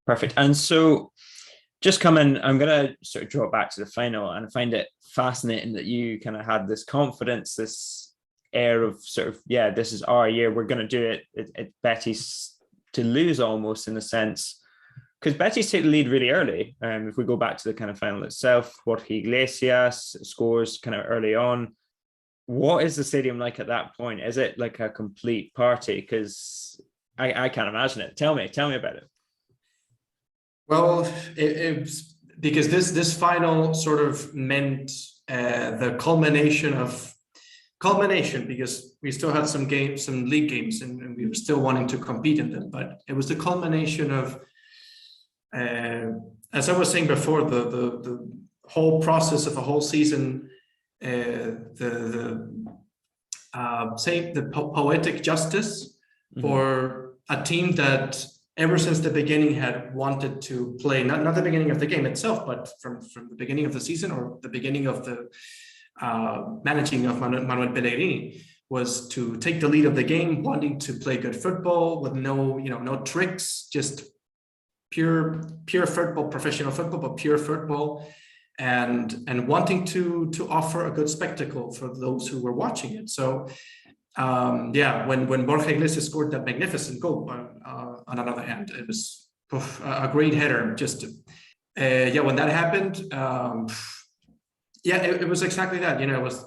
Perfect. And so just coming, I'm going to sort of draw it back to the final, and I find it fascinating that you kind of had this confidence, this air of sort of, yeah, this is our year. We're going to do it at Betis to lose almost in a sense. Because Betis take the lead really early. If we go back to the kind of final itself, Jorge Iglesias scores kind of early on. What is the stadium like at that point? Is it like a complete party? Because I can't imagine it. Tell me about it. Well, it's because this final sort of meant the culmination, because we still had some league games, and we were still wanting to compete in them. But it was the culmination of, as I was saying before, the whole process of a whole season, the poetic justice for a team that ever since the beginning had wanted to play, not the beginning of the game itself, but from the beginning of the season, or the beginning of the managing of Manuel Pellegrini, was to take the lead of the game, wanting to play good football with no tricks, just pure football, professional football, but pure football, and wanting to offer a good spectacle for those who were watching it. So when Borja Iglesias scored that magnificent goal, on another hand, it was a great header. When that happened, it was exactly that. It was,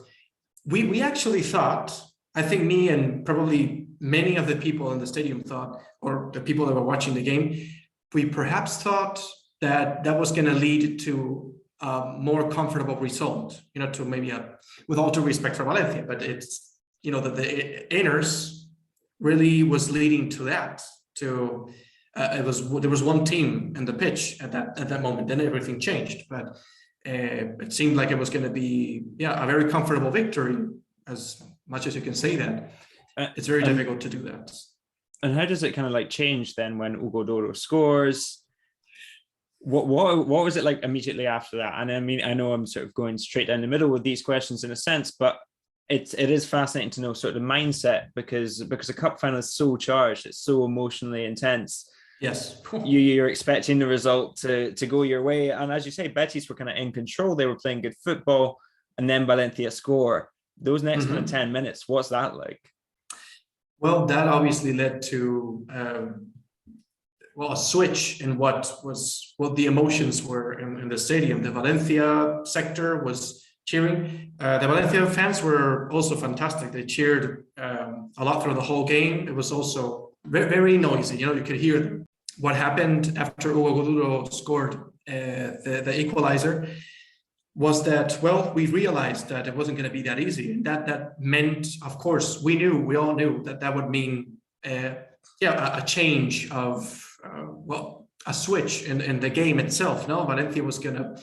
we actually thought, I think me and probably many of the people in the stadium thought, or the people that were watching the game, we perhaps thought that was going to lead to a more comfortable result, to maybe with all due respect for Valencia, but it's, that the inners really was leading to that. There was one team in the pitch at that moment. Then everything changed, but it seemed like it was going to be a very comfortable victory, as much as you can say that. It's very difficult to do that. And how does it kind of like change then when Hugo Doro scores? What was it like immediately after that? And I mean, I know I'm sort of going straight down the middle with these questions in a sense, but it is fascinating to know sort of the mindset, because a cup final is so charged, it's so emotionally intense. Yes, you're expecting the result to go your way, and as you say, Betis were kind of in control. They were playing good football, and then Valencia score. Those next kind of 10 minutes, what's that like? Well, that obviously led to a switch in what the emotions were in the stadium. The Valencia sector was cheering. The Valencia fans were also fantastic. They cheered a lot through the whole game. It was also very, very noisy. You could hear them. What happened after Hugo Duro scored the equalizer was that, well, we realized that it wasn't going to be that easy. And that meant, of course, we all knew that would mean a change of, a switch in the game itself. No, Valencia was going to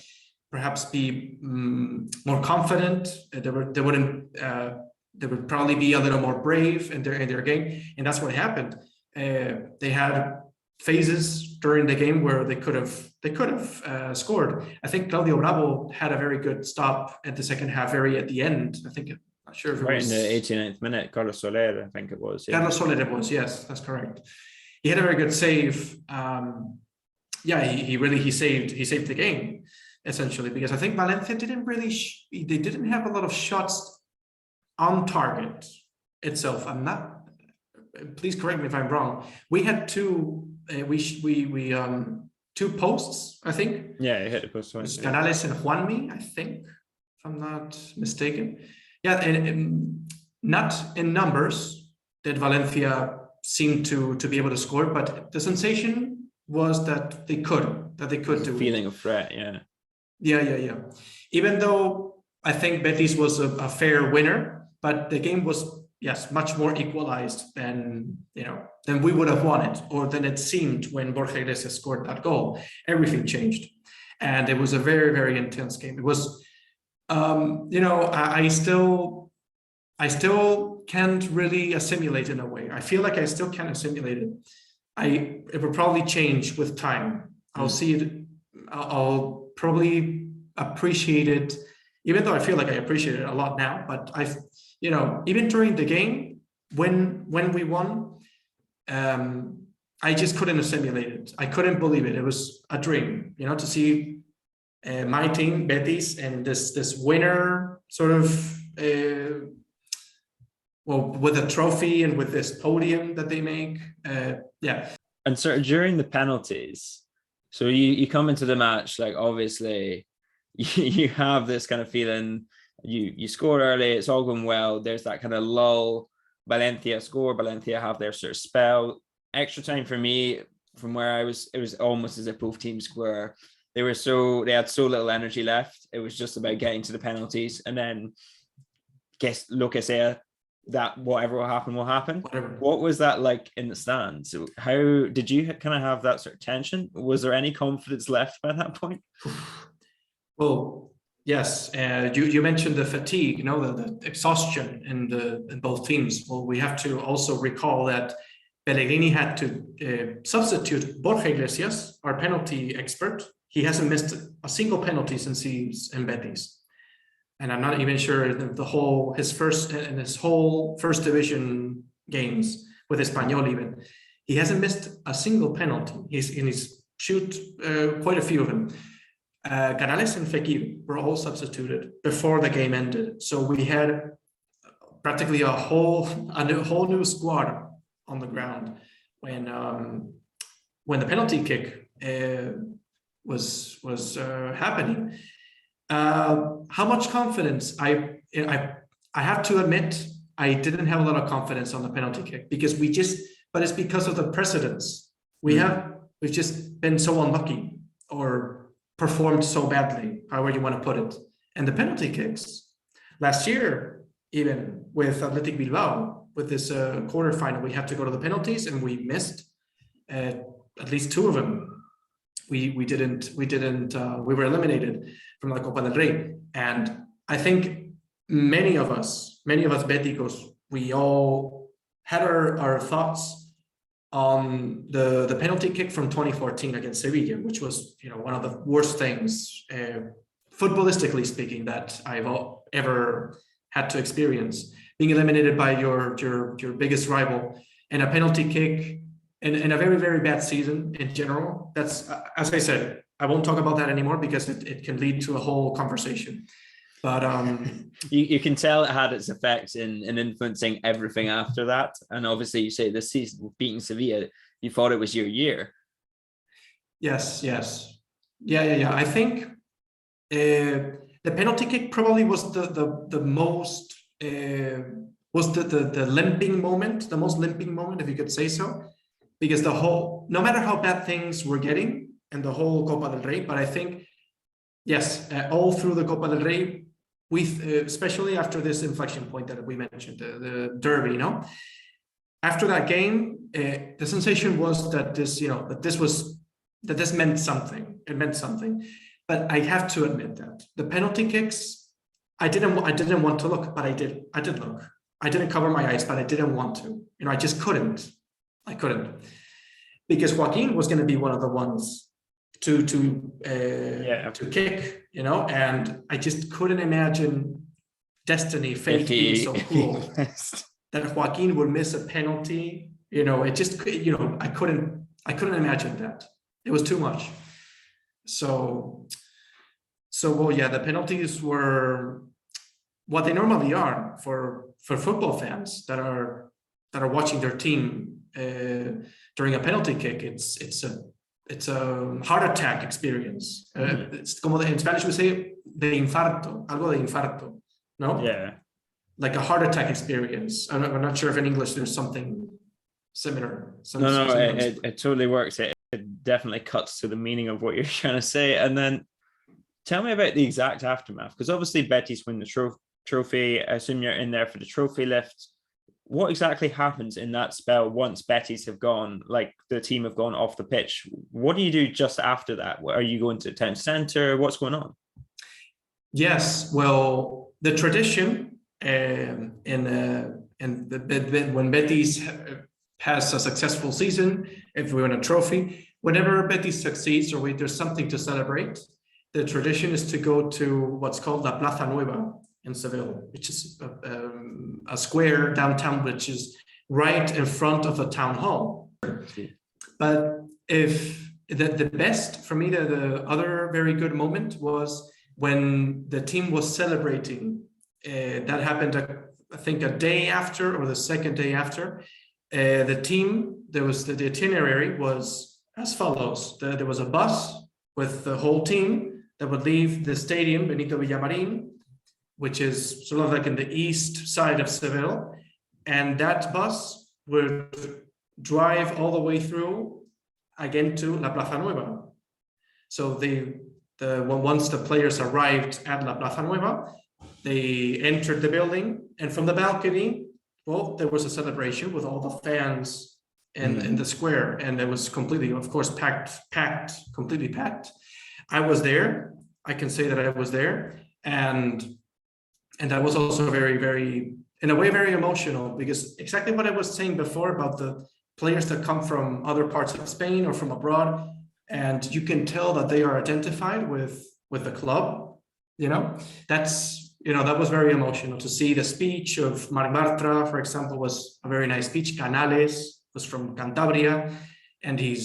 perhaps be more confident. They would probably be a little more brave in their game, and that's what happened. They had phases during the game where they could have scored. I think Claudio Bravo had a very good stop at the second half, very at the end. I think, not sure if it was in the 89th minute. Carlos Soler, I think it was. Yeah. Carlos Soler, it was. Yes, that's correct. He had a very good save. He saved the game, essentially, because I think Valencia didn't have a lot of shots on target itself. Please correct me if I'm wrong. We had two posts, I think. Yeah, he hit the post twice. Canales and Juanmi, I think, if I'm not mistaken. Yeah, and not in numbers that Valencia seemed to be able to score, but the sensation was that they could do feeling of threat. Yeah. Even though I think Betis was a fair winner, but the game was, yes, much more equalized than we would have wanted, or than it seemed when Borja Iglesias scored that goal. Everything changed, and it was a very, very intense game. It was, I still can't really assimilate in a way. I feel like I still can't assimilate it. It will probably change with time. I'll see it. I'll probably appreciate it, even though I feel like I appreciate it a lot now. But even during the game, when we won, I just couldn't assimilate it. I couldn't believe it. It was a dream, to see my team, Betis, and this winner sort of, with a trophy and with this podium that they make. Yeah. And sort of during the penalties, so you come into the match, like obviously you have this kind of feeling, you score early, it's all going well. There's that kind of lull. Valencia score, Valencia have their sort of spell. Extra time for me, from where I was, it was almost as if both teams were, they had so little energy left. It was just about getting to the penalties, and then lo que sea, that whatever will happen will happen. Whatever. What was that like in the stands? How did you kind of have that sort of tension? Was there any confidence left by that point? Well, yes. You mentioned the fatigue, the exhaustion in both teams. Well, we have to also recall that Pellegrini had to substitute Borja Iglesias, our penalty expert. He hasn't missed a single penalty since he's in Betis. And I'm not even sure his whole first division games with Espanyol even, he hasn't missed a single penalty. He's shoot quite a few of them. Canales and Fekir were all substituted before the game ended. So we had practically a whole new squad on the ground when the penalty kick was happening. How much confidence? I have to admit, I didn't have a lot of confidence on the penalty kick because but it's because of the precedents. We've just been so unlucky or performed so badly, however you want to put it. And the penalty kicks last year, even with Athletic Bilbao, with this quarterfinal, we had to go to the penalties and we missed at least two of them. We were eliminated from the Copa del Rey. And I think many of us Beticos, we all had our thoughts on the penalty kick from 2014 against Seville, which was one of the worst things, footballistically speaking, that I've ever had to experience. Being eliminated by your biggest rival and a penalty kick in a very, very bad season in general. That's, as I said, I won't talk about that anymore because it can lead to a whole conversation. But you can tell it had its effects in influencing everything after that. And obviously, you say this season beating Sevilla, you thought it was your year. Yes. Yeah. I think the penalty kick probably was the most was the limping moment, the most limping moment, if you could say so, because no matter how bad things were getting in the whole Copa del Rey, but I think yes, all through the Copa del Rey. Especially after this inflection point that we mentioned, the derby, after that game, the sensation was that this meant something. It meant something, but I have to admit that the penalty kicks, I didn't want to look, but I did look. I didn't cover my eyes, but I didn't want to. I just couldn't. I couldn't, because Joaquin was going to be one of the ones to kick, and I just couldn't imagine fate being so cruel that Joaquin would miss a penalty. It just, I couldn't imagine that. It was too much. So well, yeah, the penalties were what they normally are for football fans that are watching their team during a penalty kick. It's a heart attack experience. It's como in Spanish we say de infarto, algo de infarto, no? Yeah. Like a heart attack experience. I'm not sure if in English there's something similar. It totally works. It definitely cuts to the meaning of what you're trying to say. And then tell me about the exact aftermath, because obviously Betis win the trophy. I assume you're in there for the trophy lift. What exactly happens in that spell once Betis have gone, like the team have gone off the pitch? What do you do just after that? Are you going to town centre? What's going on? Yes, well, the tradition when Betis has a successful season, if we win a trophy, whenever Betis succeeds or there's something to celebrate, the tradition is to go to what's called La Plaza Nueva in Seville, which is a square downtown, which is right in front of the town hall. But if the best for me, the other very good moment was when the team was celebrating. That happened, I think, a day after or the second day after. The team, there was the itinerary was as follows. There was a bus with the whole team that would leave the stadium, Benito Villamarín, which is sort of like in the east side of Seville. And that bus would drive all the way through again to La Plaza Nueva. So once the players arrived at La Plaza Nueva, they entered the building, and from the balcony, well, there was a celebration with all the fans in the square, and it was completely, of course, completely packed. I was there. I can say that I was there, and that was also very, very, in a way, very emotional, because exactly what I was saying before about the players that come from other parts of Spain or from abroad, and you can tell that they are identified with the club. That was very emotional to see. The speech of Marc Bartra, for example, was a very nice speech. Canales was from Cantabria, and he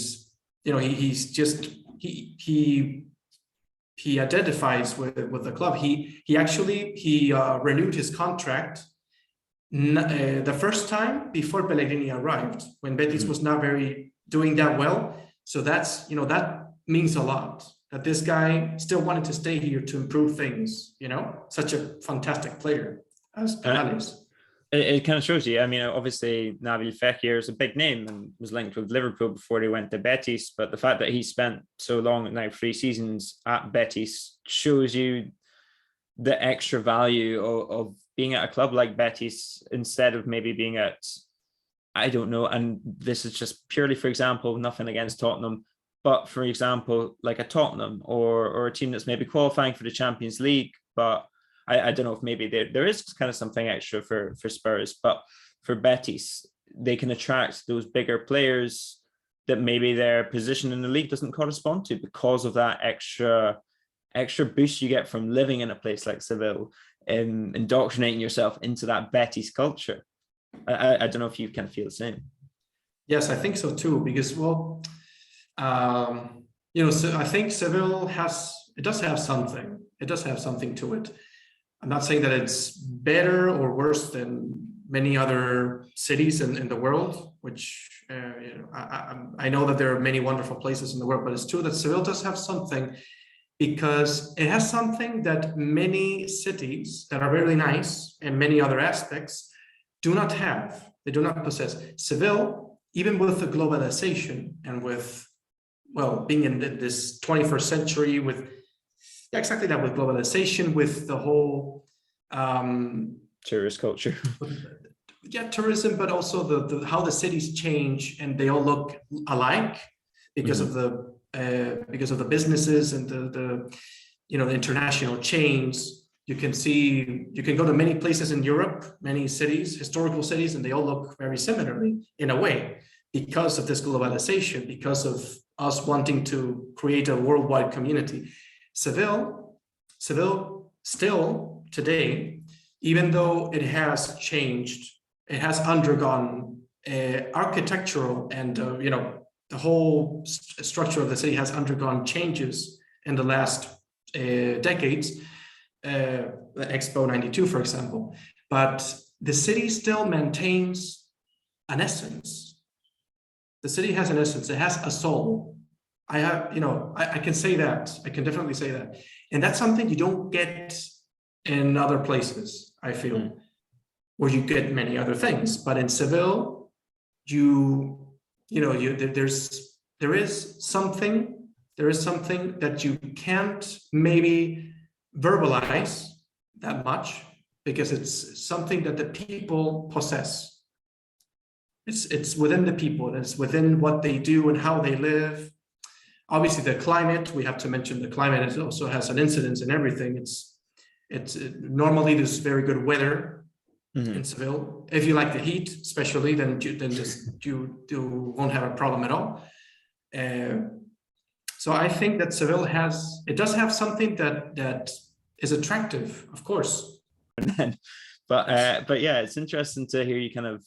identifies with the club. He renewed his contract the first time before Pellegrini arrived, when Betis was not doing that well. So that means a lot, that this guy still wanted to stay here to improve things, such a fantastic player as Penalties. It kind of shows you. I mean, obviously, Nabil Fekir is a big name and was linked with Liverpool before he went to Betis. But the fact that he spent so long, now 3 seasons at Betis, shows you the extra value of being at a club like Betis instead of maybe being at, I don't know, and this is just purely, for example, nothing against Tottenham, but for example, like a Tottenham or a team that's maybe qualifying for the Champions League, but I don't know if maybe there is kind of something extra for Spurs, but for Betis, they can attract those bigger players that maybe their position in the league doesn't correspond to, because of that extra boost you get from living in a place like Seville and indoctrinating yourself into that Betis culture. I don't know if you kind of feel the same. Yes, I think so too, because so I think Seville does have something. It does have something to it. I'm not saying that it's better or worse than many other cities in the world, which I know that there are many wonderful places in the world, but it's true that Seville does have something, because it has something that many cities that are really nice in many other aspects do not have. They do not possess. Seville, even with the globalization and with, being in this 21st century with exactly that, with globalization, with the whole tourist culture. Tourism, but also the how the cities change and they all look alike because of the businesses and the international chains. You can go to many places in Europe, many cities, historical cities, and they all look very similarly in a way, because of this globalization, because of us wanting to create a worldwide community. Seville still today, even though it has changed, it has undergone architectural and the whole structure of the city has undergone changes in the last decades. Expo 92, for example, but the city still maintains an essence. The city has an essence. It has a soul. I can say that. I can definitely say that. And that's something you don't get in other places, I feel, where you get many other things. But in Seville, there is something that you can't maybe verbalize that much, because it's something that the people possess. It's within the people. It's within what they do and how they live. Obviously, the climate, we have to mention the climate. It also has an incidence in everything. Normally there's very good weather in Seville. If you like the heat, especially, then you won't have a problem at all. So I think that Seville does have something that is attractive, of course. But yeah, it's interesting to hear you kind of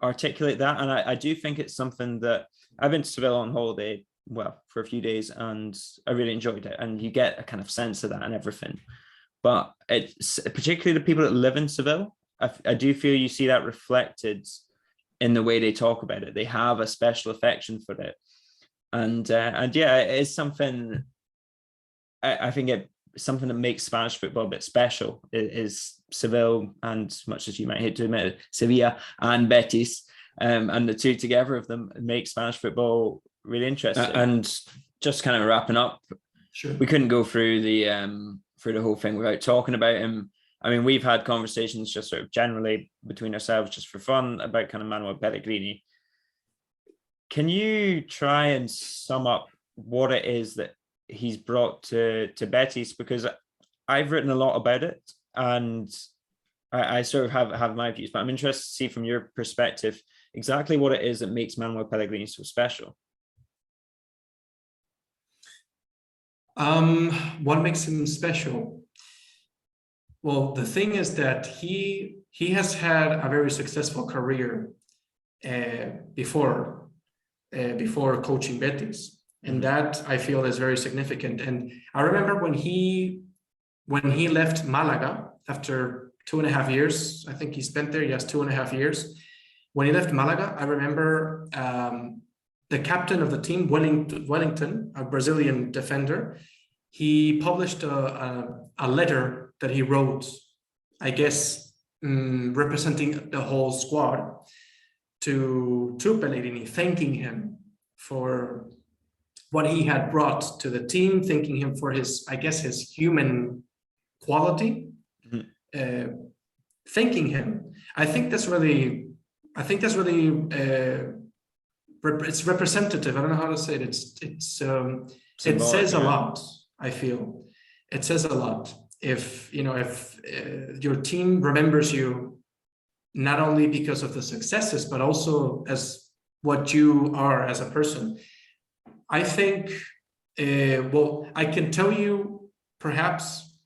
articulate that. And I do think it's something that I've been to Seville on holiday, well, for a few days, and I really enjoyed it. And you get a kind of sense of that and everything. But it's particularly the people that live in Seville, I do feel you see that reflected in the way they talk about it. They have a special affection for it. And yeah, it is something, I think it's something that makes Spanish football a bit special, is Seville, and much as you might hate to admit it, Sevilla and Betis, and the two together of them make Spanish football really interesting. And just kind of wrapping up, sure, we couldn't go through the whole thing without talking about him. I mean, we've had conversations just sort of generally between ourselves, just for fun, about kind of Manuel Pellegrini. Can you try and sum up what it is that he's brought to Betis? Because I've written a lot about it, and I sort of have my views, but I'm interested to see from your perspective exactly what it is that makes Manuel Pellegrini so special. What makes him special? Well, the thing is that he has had a very successful career before coaching Betis, and that I feel is very significant. And I remember when he left Malaga after 2.5 years, I think he spent there, yes, 2.5 years. When he left Malaga, I remember the captain of the team, Wellington, a Brazilian defender, he published a letter that he wrote, I guess, representing the whole squad, to Pellegrini, thanking him for what he had brought to the team, thanking him for his, I guess, his human quality, thanking him. I think that's really it's representative. I don't know how to say it. It says a lot. I feel it says a lot. If your team remembers you not only because of the successes, but also as what you are as a person. I think, well, I can tell you, perhaps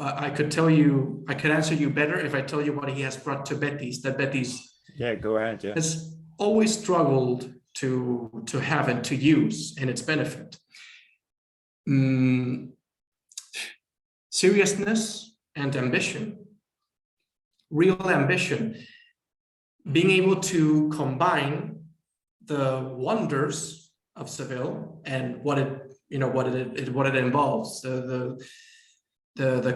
I could answer you better if I tell you what he has brought to Betis, that Betis, yeah, go ahead, yeah, has always struggled to have and to use in its benefit. Seriousness and ambition, real ambition, being able to combine the wonders of Seville and what it involves, the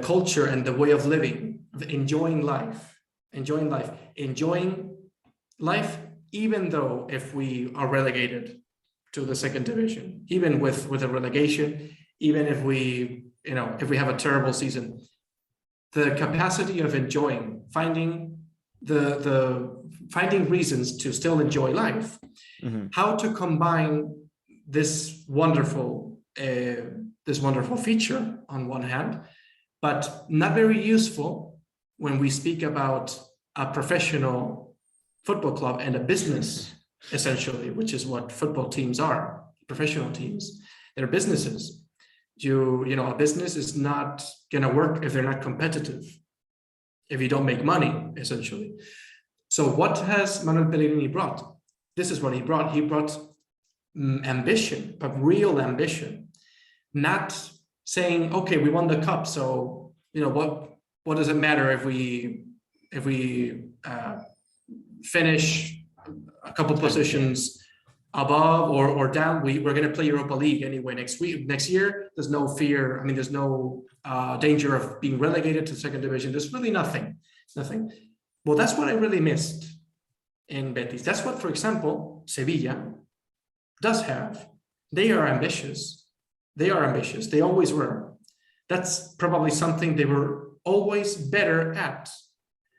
culture and the way of living, enjoying life, even though if we are relegated to the second division, even with a relegation, even if we have a terrible season, the capacity of enjoying, finding reasons to still enjoy life, how to combine this wonderful feature on one hand, but not very useful when we speak about a professional football club and a business, essentially, which is what football teams are, professional teams. They're businesses. A business is not gonna work if they're not competitive, if you don't make money, essentially. So what has Manuel Pellegrini brought? This is what he brought. He brought ambition, but real ambition. Not saying, okay, we won the cup, so what does it matter if we finish a couple positions above or down? We're going to play Europa League anyway next year. There's no fear. I mean, there's no danger of being relegated to second division. There's really nothing. Well, that's what I really missed in Betis. That's what, for example, Sevilla does have. They are ambitious. They always were. That's probably something they were always better at.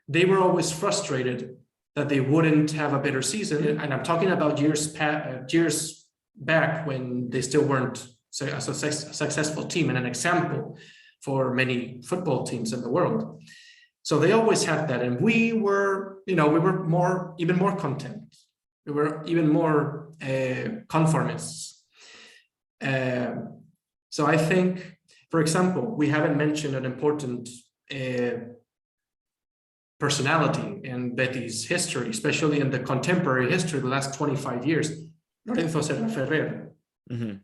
They were always frustrated that they wouldn't have a better season. And I'm talking about years back when they still weren't a successful team and an example for many football teams in the world. So they always had that. And we were even more content. We were even more conformists. So I think, for example, we haven't mentioned an important personality in Betis history, especially in the contemporary history, the last 25 years, Lorenzo Serra Ferrer. Mm-hmm.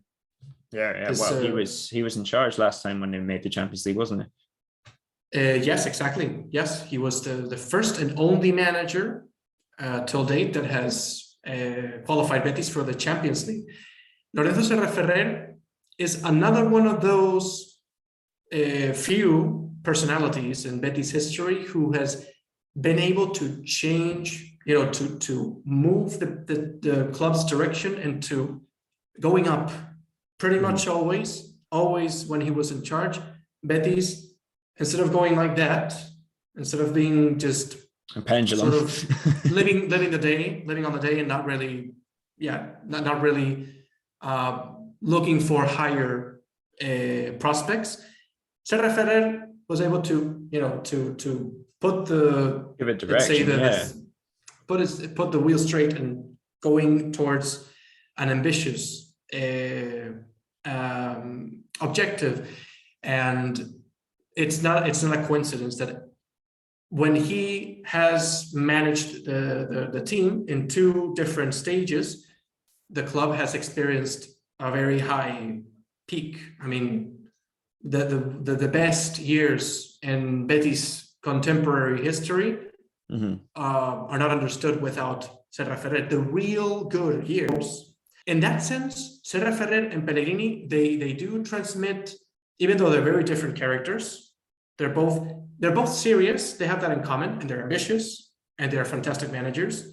Yeah. Well, he was in charge last time when they made the Champions League, wasn't he? Yes, exactly. Yes, he was the first and only manager till date that has qualified Betis for the Champions League. Lorenzo Serra Ferrer is another one of those few personalities in Betis history who has been able to change, to move the club's direction into going up pretty much always when he was in charge. Betis, instead of going like that, instead of being just a pendulum, sort of living on the day and not really looking for higher prospects, Serra Ferrer was able to put the give it direction, put the wheel straight and going towards an ambitious objective. And it's not a coincidence that when he has managed the team in two different stages, the club has experienced a very high peak. I mean, the best years in Betis contemporary history are not understood without Serra Ferrer. The real good years, in that sense, Serra Ferrer and Pellegrini, they do transmit, even though they're very different characters. They're both serious. They have that in common, and they're ambitious, and they're fantastic managers.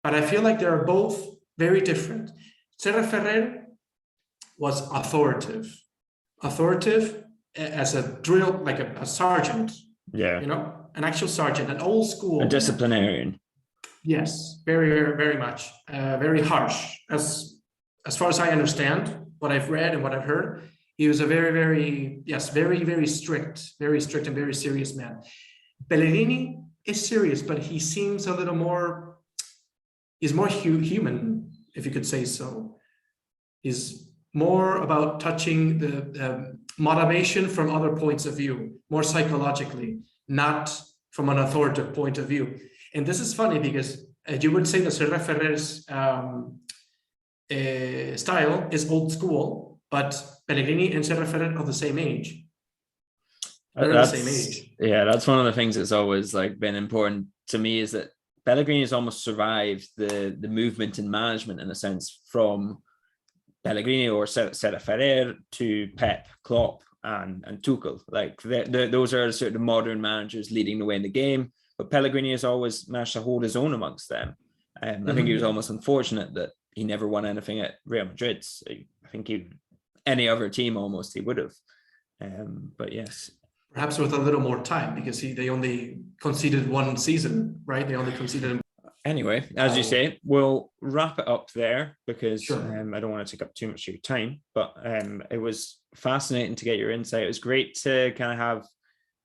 But I feel like they're both very different. Serra Ferrer was authoritative as a drill, like a sergeant. Yeah, an actual sergeant, an old school, a disciplinarian. Yes, very, very, very much, very harsh. As far as I understand, what I've read and what I've heard, he was a very, very, very, very strict and very serious man. Pellegrini is serious, but he seems a little more. He's more human, if you could say so. He's more about touching the motivation from other points of view, more psychologically, not from an authoritative point of view. And this is funny because you would say that Serra Ferrer's style is old school, but Pellegrini and Serra Ferrer are the same age. They're the same age. Yeah, that's one of the things that's always been important to me, is that Pellegrini has almost survived the movement in management, in a sense, from Pellegrini or Serra Ferrer to Pep, Klopp, and Tuchel. Those are sort of modern managers leading the way in the game. But Pellegrini has always managed to hold his own amongst them. I think he was almost unfortunate that he never won anything at Real Madrid. I think any other team almost he would have. But yes. Perhaps with a little more time, because they only conceded one season, right? They only conceded. Anyway, as you say, we'll wrap it up there, because sure. I don't want to take up too much of your time. But it was fascinating to get your insight. It was great to kind of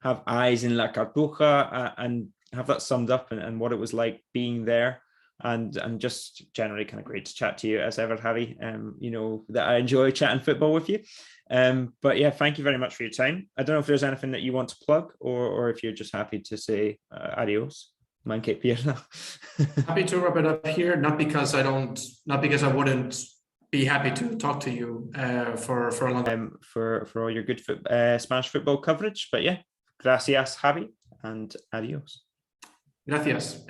have eyes in La Cartuja and have that summed up and what it was like being there, and just generally kind of great to chat to you as ever, Javi. That I enjoy chatting football with you. But yeah, thank you very much for your time. I don't know if there's anything that you want to plug, or if you're just happy to say adios. Manque pierna. Happy to wrap it up here, not because I wouldn't be happy to talk to you for a long time. For all your good Spanish football coverage. But yeah, gracias, Javi, and adios. Gracias.